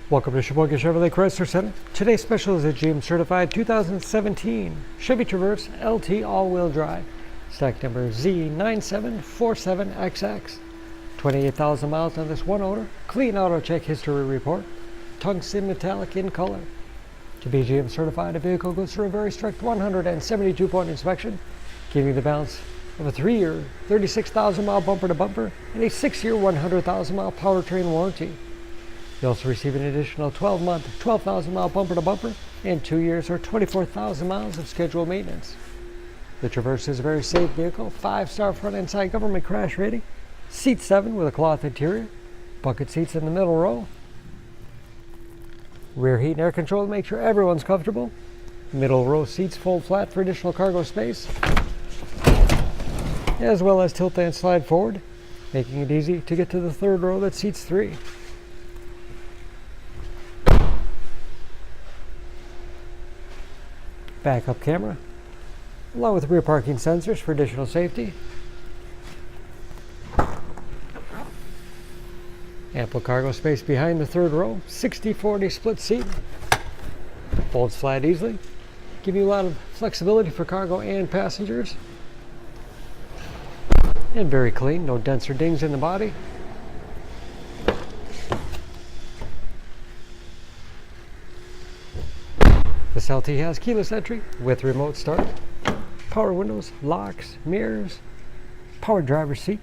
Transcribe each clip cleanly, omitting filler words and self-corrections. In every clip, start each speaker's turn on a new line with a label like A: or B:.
A: Welcome to Sheboygan Chevrolet Chrysler Center. Today's special is a GM certified 2017 Chevy Traverse LT all-wheel drive. Stock number Z9747XX. 28,000 miles on this one owner. Clean auto check history report. Tungsten Metallic in color. To be GM certified, the vehicle goes through a very strict 172-point inspection, giving you the balance of a 3-year, 36,000-mile bumper-to-bumper and a 6-year, 100,000-mile powertrain warranty. You also receive an additional 12-month, 12,000-mile bumper-to-bumper and 2 years or 24,000 miles of scheduled maintenance. The Traverse is a very safe vehicle, 5-star front and side government crash rating, seat 7 with a cloth interior, bucket seats in the middle row, rear heat and air control to make sure everyone's comfortable, middle row seats fold flat for additional cargo space, as well as tilt and slide forward, making it easy to get to the third row that seats 3. Backup camera, along with rear parking sensors for additional safety. Ample cargo space behind the third row, 60-40 split seat. Folds flat easily, giving you a lot of flexibility for cargo and passengers. And very clean, no dents or dings in the body. This LT has keyless entry with remote start, power windows, locks, mirrors, power driver's seat,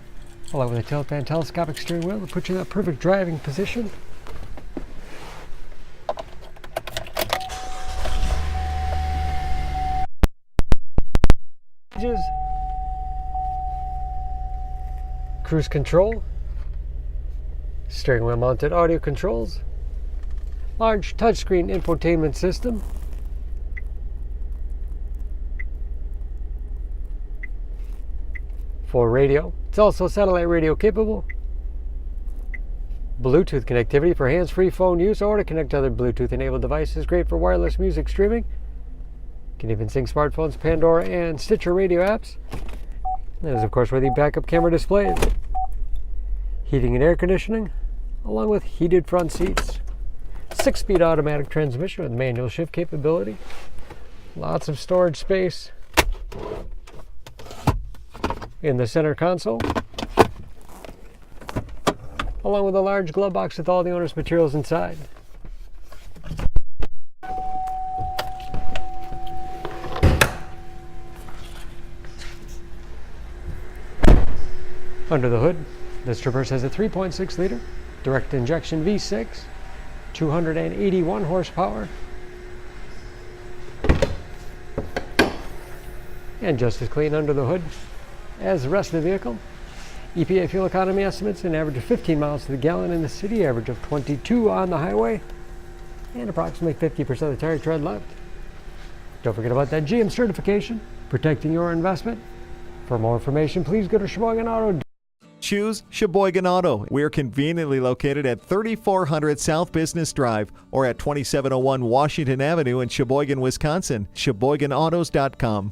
A: along with a tilt and telescopic steering wheel to put you in that perfect driving position. Cruise control, steering wheel mounted audio controls, large touchscreen infotainment system, for radio. It's also satellite radio capable. Bluetooth connectivity for hands-free phone use or to connect to other Bluetooth enabled devices. Great for wireless music streaming. Can even sync smartphones, Pandora, and Stitcher radio apps. That is, of course, where the backup camera display is. Heating and air conditioning, along with heated front seats. 6-speed automatic transmission with manual shift capability. Lots of storage space in the center console, along with a large glove box with all the owner's materials inside. Under the hood, this Traverse has a 3.6-liter direct injection V6, 281 horsepower, and just as clean under the hood as the rest of the vehicle. EPA fuel economy estimates an average of 15 miles to the gallon in the city, average of 22 on the highway, and approximately 50% of the tire tread left. Don't forget about that GM certification, protecting your investment. For more information, please go to Sheboygan Auto.
B: Choose Sheboygan Auto. We're conveniently located at 3400 South Business Drive or at 2701 Washington Avenue in Sheboygan, Wisconsin. SheboyganAutos.com.